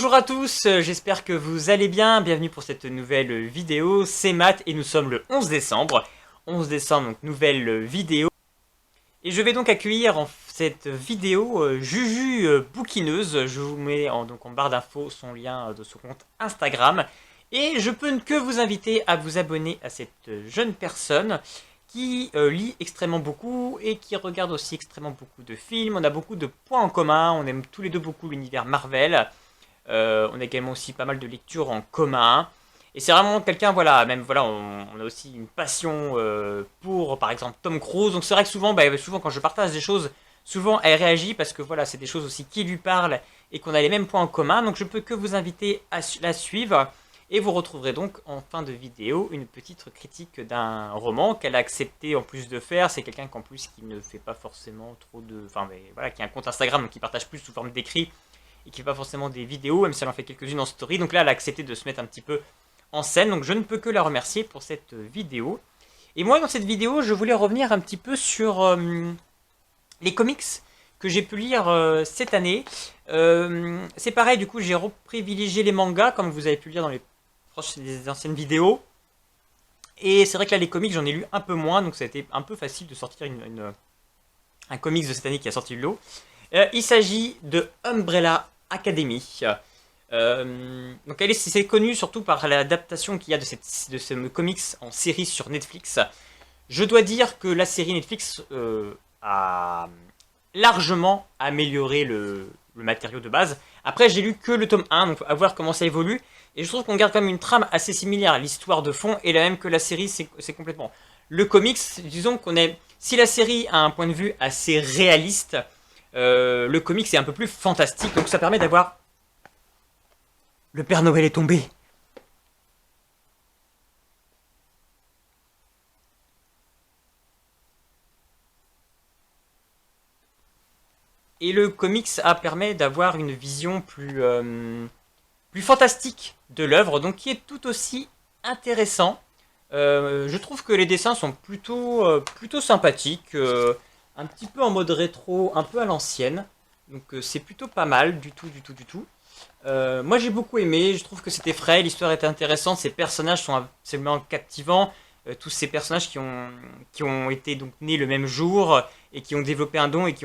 Bonjour à tous, j'espère que vous allez bien, bienvenue pour cette nouvelle vidéo, c'est Matt et nous sommes le 11 décembre. 11 décembre, donc nouvelle vidéo. Et je vais donc accueillir en cette vidéo Juju Bouquineuse, je vous mets donc en barre d'infos son lien de son compte Instagram. Et je peux que vous inviter à vous abonner à cette jeune personne qui lit extrêmement beaucoup et qui regarde aussi extrêmement beaucoup de films. On a beaucoup de points en commun, on aime tous les deux beaucoup l'univers Marvel. On a également aussi pas mal de lectures en commun. Et c'est vraiment quelqu'un, voilà, même voilà, on a aussi une passion pour, par exemple, Tom Cruise. Donc c'est vrai que souvent, souvent quand je partage des choses, souvent elle réagit parce que voilà, c'est des choses aussi qui lui parlent et qu'on a les mêmes points en commun. Donc je peux que vous inviter à la suivre. Et vous retrouverez donc en fin de vidéo une petite critique d'un roman qu'elle a accepté en plus de faire. C'est quelqu'un qu'en plus qui ne fait pas forcément trop de... Enfin, mais voilà, qui a un compte Instagram donc qui partage plus sous forme d'écrit et qui fait pas forcément des vidéos, même si elle en fait quelques-unes en story. Donc là, elle a accepté de se mettre un petit peu en scène, donc je ne peux que la remercier pour cette vidéo. Et moi, dans cette vidéo, je voulais revenir un petit peu sur les comics que j'ai pu lire cette année. C'est pareil, du coup, j'ai reprivilégié les mangas, comme vous avez pu le lire dans les anciennes vidéos. Et c'est vrai que là, les comics, j'en ai lu un peu moins, donc ça a été un peu facile de sortir un comics de cette année qui a sorti le lot. Il s'agit de Umbrella Academy. Donc c'est connu surtout par l'adaptation qu'il y a de ce comics en série sur Netflix. Je dois dire que la série Netflix a largement amélioré le matériau de base. Après, j'ai lu que le tome 1, donc à voir comment ça évolue. Et je trouve qu'on garde quand même une trame assez similaire. L'histoire de fond est la même que la série, c'est complètement. Le comics, disons qu'on est... Si la série a un point de vue assez réaliste, le comics est un peu plus fantastique, donc ça permet d'avoir... Le Père Noël est tombé. Et le comics permet d'avoir une vision plus fantastique de l'œuvre, donc qui est tout aussi intéressant. Je trouve que les dessins sont plutôt sympathiques, un petit peu en mode rétro, un peu à l'ancienne. Donc c'est plutôt pas mal du tout. Moi j'ai beaucoup aimé, je trouve que c'était frais, l'histoire était intéressante, ces personnages sont absolument captivants, tous ces personnages qui ont été donc nés le même jour et qui ont développé un don et qui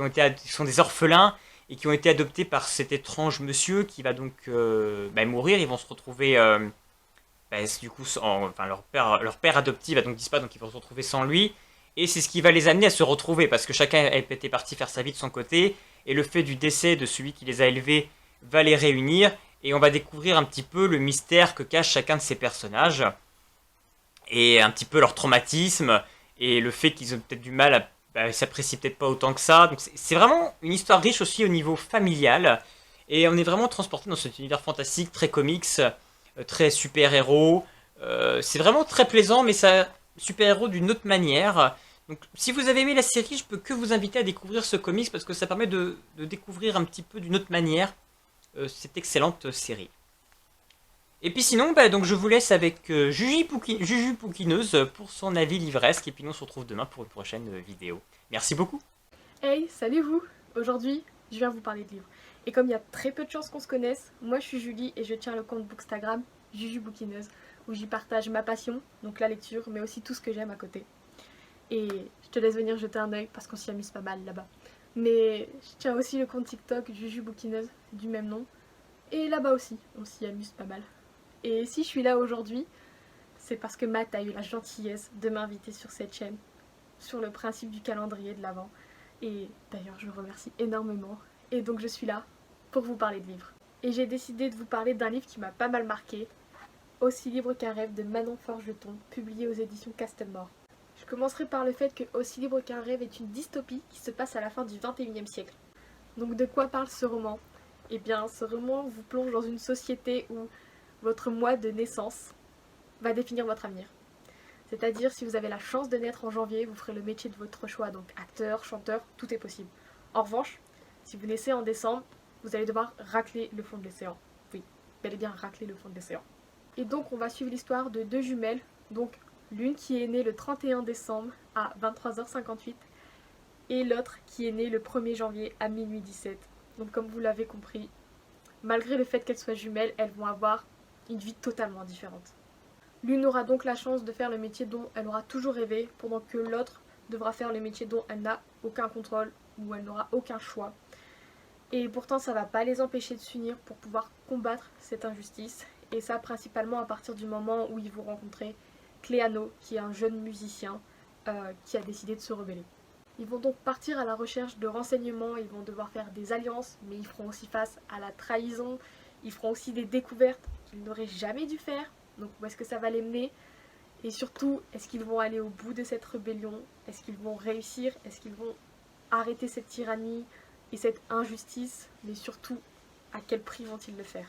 sont des orphelins et qui ont été adoptés par cet étrange monsieur qui va donc mourir. Ils vont se retrouver du coup enfin leur père adoptif va donc disparaître, donc ils vont se retrouver sans lui, et c'est ce qui va les amener à se retrouver parce que chacun était parti faire sa vie de son côté, et le fait du décès de celui qui les a élevés va les réunir, et on va découvrir un petit peu le mystère que cache chacun de ces personnages, et un petit peu leur traumatisme, et le fait qu'ils ont peut-être du mal à s'apprécient peut-être pas autant que ça. Donc c'est vraiment une histoire riche aussi au niveau familial, et on est vraiment transporté dans cet univers fantastique, très comics, très super-héros. C'est vraiment très plaisant, mais ça super-héros d'une autre manière. Donc si vous avez aimé la série, je peux que vous inviter à découvrir ce comics parce que ça permet de découvrir un petit peu d'une autre manière cette excellente série. Et puis sinon, donc je vous laisse avec Juju Pouquineuse pour son avis livresque. Et puis nous on se retrouve demain pour une prochaine vidéo. Merci beaucoup. Hey, salut vous! Aujourd'hui, je viens vous parler de livres. Et comme il y a très peu de chances qu'on se connaisse, moi je suis Julie et je tiens le compte Bookstagram Juju Bouquineuse, où j'y partage ma passion, donc la lecture, mais aussi tout ce que j'aime à côté. Et je te laisse venir jeter un œil parce qu'on s'y amuse pas mal là-bas. Mais je tiens aussi le compte TikTok Juju Bouquineuse, du même nom. Et là-bas aussi, on s'y amuse pas mal. Et si je suis là aujourd'hui, c'est parce que Matt a eu la gentillesse de m'inviter sur cette chaîne, sur le principe du calendrier de l'Avent. Et d'ailleurs, je le remercie énormément. Et donc, je suis là pour vous parler de livres. Et j'ai décidé de vous parler d'un livre qui m'a pas mal marqué, Aussi libre qu'un rêve de Manon Forgeton, publié aux éditions Castelmore. Je commencerai par le fait que Aussi libre qu'un rêve est une dystopie qui se passe à la fin du XXIe siècle. Donc, de quoi parle ce roman? Eh bien, ce roman vous plonge dans une société où votre mois de naissance va définir votre avenir. C'est-à-dire, si vous avez la chance de naître en janvier, vous ferez le métier de votre choix, donc acteur, chanteur, tout est possible. En revanche, si vous naissez en décembre, vous allez devoir racler le fond de l'océan. Oui, bel et bien racler le fond de l'océan. Et donc, on va suivre l'histoire de deux jumelles, donc l'une qui est née le 31 décembre à 23h58 et l'autre qui est née le 1er janvier à minuit 17. Donc, comme vous l'avez compris, malgré le fait qu'elles soient jumelles, elles vont avoir une vie totalement différente. L'une aura donc la chance de faire le métier dont elle aura toujours rêvé, pendant que l'autre devra faire le métier dont elle n'a aucun contrôle ou elle n'aura aucun choix. Et pourtant ça ne va pas les empêcher de s'unir pour pouvoir combattre cette injustice, et ça principalement à partir du moment où ils vont rencontrer Cléano, qui est un jeune musicien qui a décidé de se rebeller. Ils vont donc partir à la recherche de renseignements, ils vont devoir faire des alliances, mais ils feront aussi face à la trahison, ils feront aussi des découvertes qu'ils n'auraient jamais dû faire, donc où est-ce que ça va les mener? Et surtout, est-ce qu'ils vont aller au bout de cette rébellion? Est-ce qu'ils vont réussir? Est-ce qu'ils vont arrêter cette tyrannie et cette injustice? Mais surtout, à quel prix vont-ils le faire?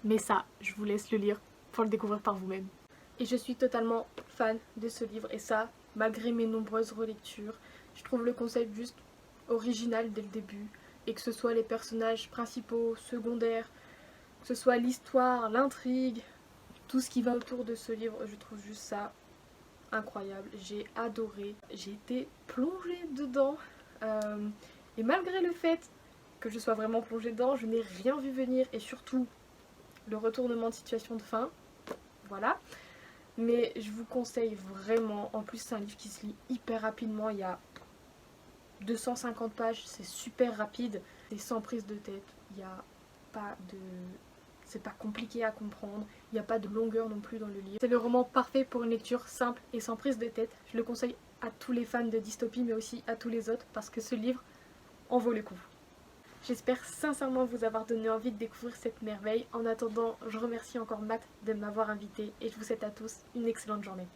Mais ça, je vous laisse le lire pour le découvrir par vous-même. Et je suis totalement fan de ce livre, et ça, malgré mes nombreuses relectures. Je trouve le concept juste original dès le début, et que ce soit les personnages principaux, secondaires, que ce soit l'histoire, l'intrigue, tout ce qui va autour de ce livre, je trouve juste ça incroyable. J'ai adoré, j'ai été plongée dedans, et malgré le fait que je sois vraiment plongée dedans, je n'ai rien vu venir, et surtout le retournement de situation de fin, voilà. Mais je vous conseille vraiment, en plus c'est un livre qui se lit hyper rapidement, il y a 250 pages, c'est super rapide, c'est sans prise de tête, il n'y a pas de... c'est pas compliqué à comprendre, il n'y a pas de longueur non plus dans le livre. C'est le roman parfait pour une lecture simple et sans prise de tête. Je le conseille à tous les fans de dystopie mais aussi à tous les autres parce que ce livre en vaut le coup. J'espère sincèrement vous avoir donné envie de découvrir cette merveille. En attendant, je remercie encore Matt de m'avoir invité et je vous souhaite à tous une excellente journée.